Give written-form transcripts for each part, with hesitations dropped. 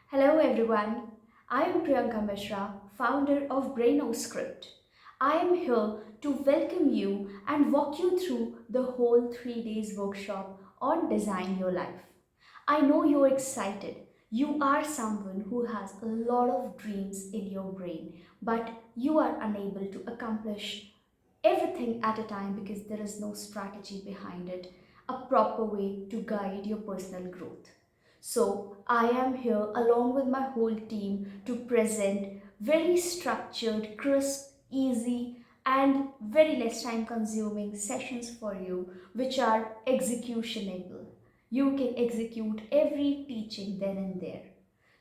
Hello everyone, I am Priyanka Mishra, founder of BrainoScript. I am here to welcome you and walk you through the whole 3 days workshop on Design Your Life. I know you're excited. You are someone who has a lot of dreams in your brain, but you are unable to accomplish everything at a time because there is no strategy behind it, a proper way to guide your personal growth. So, I am here along with my whole team to present very structured, crisp, easy, and very less time consuming sessions for you, which are executionable. You can execute every teaching then and there.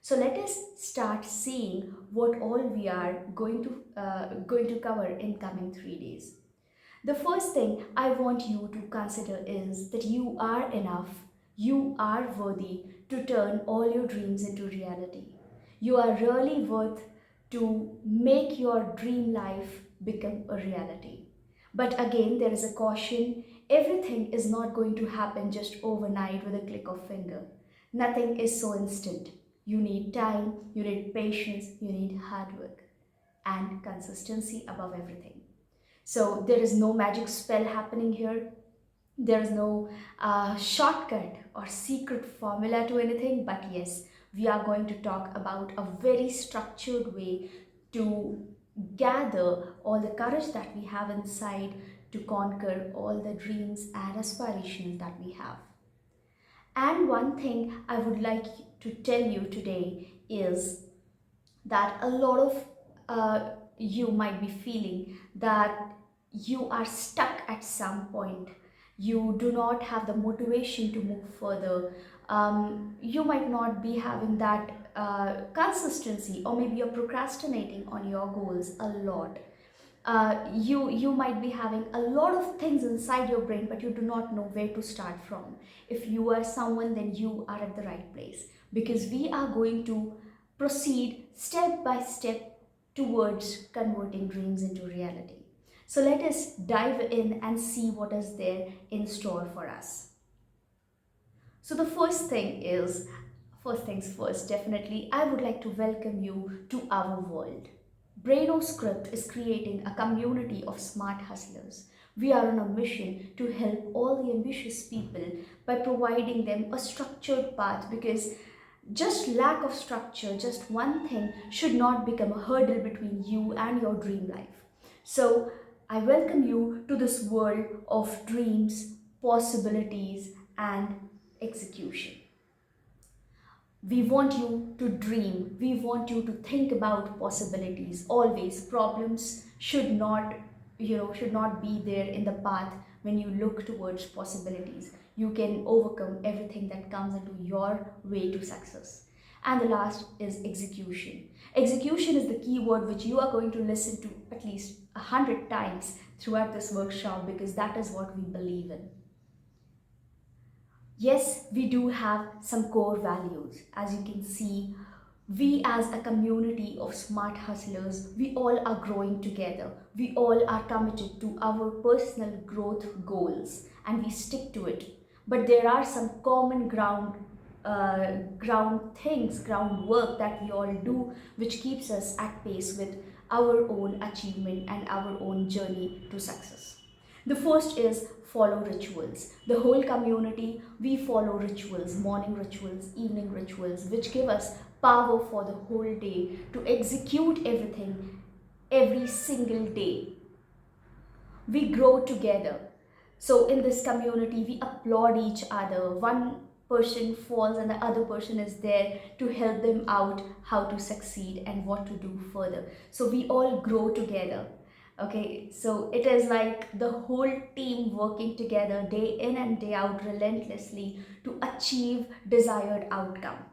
So let us start seeing what all we are going to cover in coming 3 days. The first thing I want you to consider is that you are enough, you are worthy to turn all your dreams into reality. You are really worth to make your dream life become a reality. But again, there is a caution. Everything is not going to happen just overnight with a click of finger. Nothing is so instant. You need time, you need patience, you need hard work and consistency above everything. So there is no magic spell happening here. There is no shortcut or secret formula to anything. But yes, we are going to talk about a very structured way to gather all the courage that we have inside to conquer all the dreams and aspirations that we have. And one thing I would like to tell you today is that a lot of you might be feeling that you are stuck at some point. You do not have the motivation to move further. You might not be having that consistency, or maybe you're procrastinating on your goals a lot. You might be having a lot of things inside your brain, but you do not know where to start from. If you are someone, then you are at the right place, because we are going to proceed step by step towards converting dreams into reality. So let us dive in and see what is there in store for us. So the first things first, definitely, I would like to welcome you to our world. BrainoScript is creating a community of smart hustlers. We are on a mission to help all the ambitious people by providing them a structured path, because just lack of structure, just one thing, should not become a hurdle between you and your dream life. So I welcome you to this world of dreams, possibilities, and execution. We want you to dream. We want you to think about possibilities. Always, problems should not be there in the path. When you look towards possibilities, you can overcome everything that comes into your way to success. And the last is execution. Execution is the key word which you are going to listen to at least 100 times throughout this workshop, because that is what we believe in. Yes, we do have some core values. As you can see, we as a community of smart hustlers, we all are growing together. We all are committed to our personal growth goals and we stick to it. But there are some common groundwork that we all do, which keeps us at pace with our own achievement and our own journey to success. The first is follow rituals. The whole community, we follow rituals, morning rituals, evening rituals, which give us power for the whole day to execute everything every single day. We grow together. So in this community, we applaud each other. One person falls and the other person is there to help them out how to succeed and what to do further. So we all grow together. Okay, so it is like the whole team working together day in and day out relentlessly to achieve desired outcome.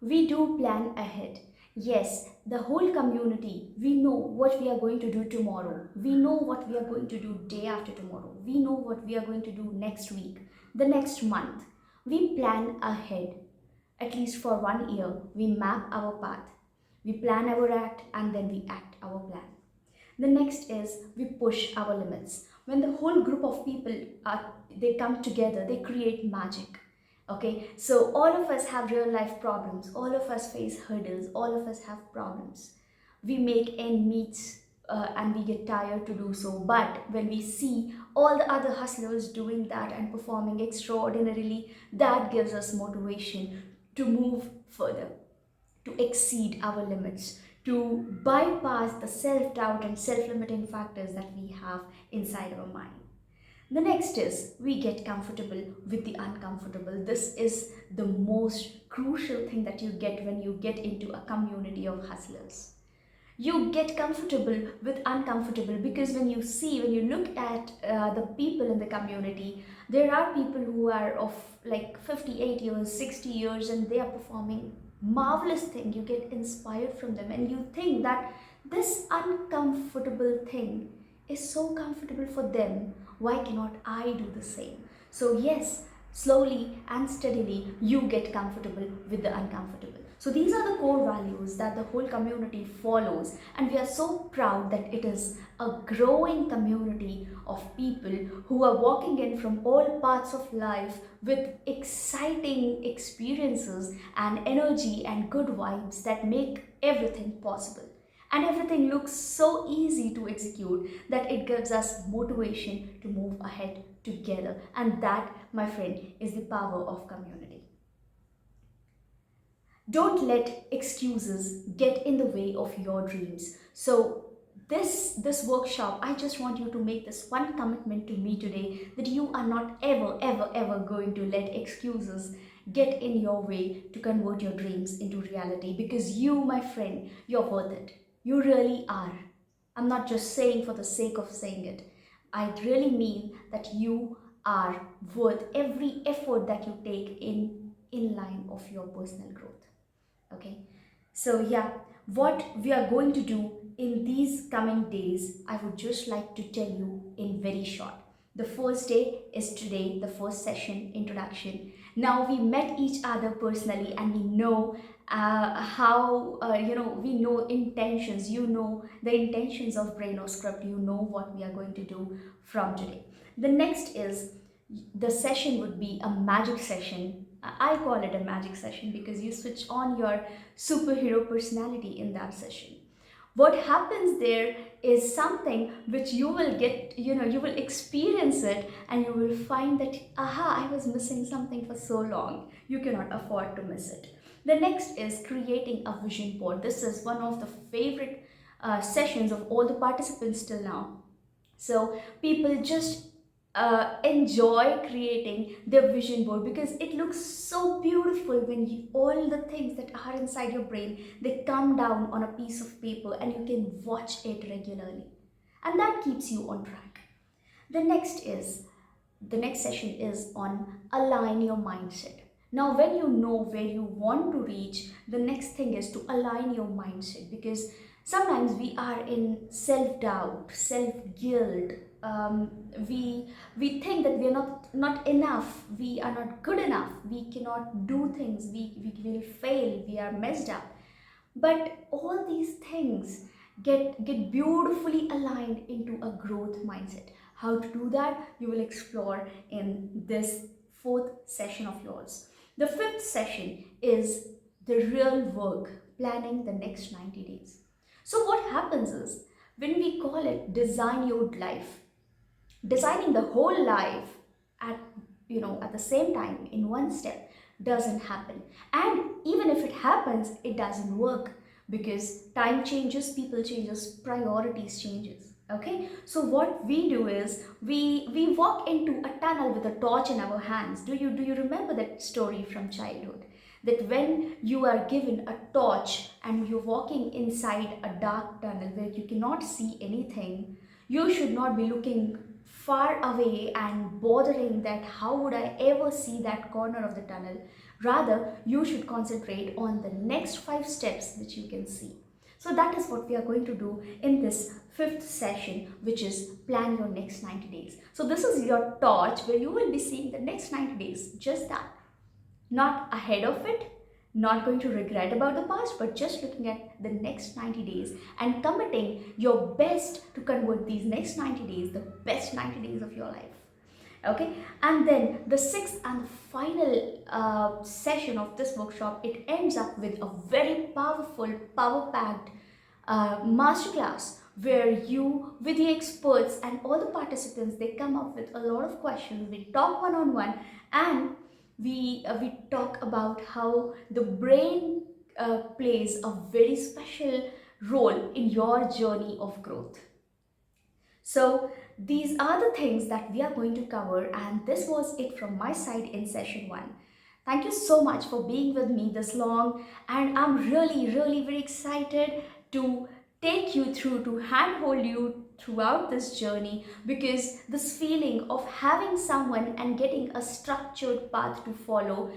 We do plan ahead. Yes, the whole community, we know what we are going to do tomorrow. We know what we are going to do day after tomorrow. We know what we are going to do next week, the next month. We plan ahead. At least for 1 year, we map our path. We plan our act and then we act our plan. The next is we push our limits. When the whole group of people they come together, they create magic. Okay, so all of us have real life problems, all of us face hurdles, all of us have problems. We make end meets and we get tired to do so. But when we see all the other hustlers doing that and performing extraordinarily, that gives us motivation to move further, to exceed our limits, to bypass the self doubt and self limiting factors that we have inside our mind. The next is we get comfortable with the uncomfortable. This is the most crucial thing that you get when you get into a community of hustlers. You get comfortable with uncomfortable because when you look at the people in the community, there are people who are of like 58 years, 60 years, and they are performing marvelous thing. You get inspired from them and you think that this uncomfortable thing is so comfortable for them. Why cannot I do the same? So, yes, slowly and steadily, you get comfortable with the uncomfortable. So, these are the core values that the whole community follows, and we are so proud that it is a growing community of people who are walking in from all parts of life with exciting experiences and energy and good vibes that make everything possible. And everything looks so easy to execute that it gives us motivation to move ahead together. And that, my friend, is the power of community. Don't let excuses get in the way of your dreams. So this workshop, I just want you to make this one commitment to me today, that you are not ever going to let excuses get in your way to convert your dreams into reality, because you, my friend, you're worth it. You really are. I'm not just saying for the sake of saying it. I really mean that you are worth every effort that you take in line of your personal growth. Okay, so yeah, what we are going to do in these coming days, I would just like to tell you in very short. The first day is today, the first session, introduction. Now we met each other personally and we know how we know intentions. You know the intentions of Braino Script. You know what we are going to do from today. The next is, the session would be a magic session. I call it a magic session because you switch on your superhero personality in that session. What happens there is something which you will get, you will experience it and you will find that, aha, I was missing something for so long. You cannot afford to miss it. The next is creating a vision board. This is one of the favorite sessions of all the participants till now. So people just enjoy creating their vision board because it looks so beautiful when all the things that are inside your brain, they come down on a piece of paper and you can watch it regularly, and that keeps you on track. The next session is on align your mindset. Now when you know where you want to reach, the next thing is to align your mindset, because sometimes we are in self-doubt, self-guilt. We think that we are not enough, we are not good enough, we cannot do things, we will fail, we are messed up. But all these things get beautifully aligned into a growth mindset. How to do that, you will explore in this fourth session of yours. The fifth session is the real work, planning the next 90 days. So what happens is, when we call it design your life, designing the whole life at at the same time in one step doesn't happen. And even if it happens, it doesn't work, because time changes, people changes, priorities changes. Okay, so what we do is we walk into a tunnel with a torch in our hands. Do you remember that story from childhood, that when you are given a torch and you're walking inside a dark tunnel where you cannot see anything, you should not be looking far away and bothering that how would I ever see that corner of the tunnel. Rather, you should concentrate on the next 5 steps which you can see. So that is what we are going to do in this fifth session, which is plan your next 90 days. So this is your torch where you will be seeing the next 90 days, just that. Not ahead of it, not going to regret about the past, but just looking at the next 90 days and committing your best to convert these next 90 days, the best 90 days of your life. Okay, and then the sixth and final session of this workshop, it ends up with a very powerful, power packed masterclass where you, with the experts and all the participants, they come up with a lot of questions. We talk one on one, and we talk about how the brain plays a very special role in your journey of growth. So these are the things that we are going to cover, and this was it from my side in session 1. Thank you so much for being with me this long, and I'm really very excited to take you through, to handhold you throughout this journey, because this feeling of having someone and getting a structured path to follow,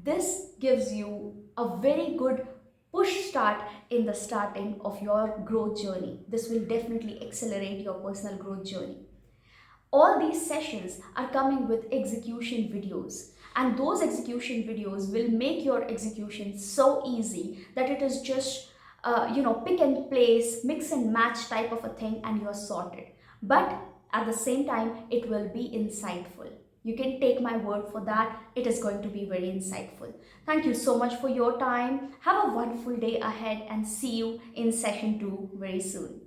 this gives you a very good push start in the starting of your growth journey. This will definitely accelerate your personal growth journey. All these sessions are coming with execution videos, and those execution videos will make your execution so easy that it is just pick and place, mix and match type of a thing, and you're sorted. But at the same time, it will be insightful. You can take my word for that. It is going to be very insightful. Thank you so much for your time. Have a wonderful day ahead, and see you in session 2 very soon.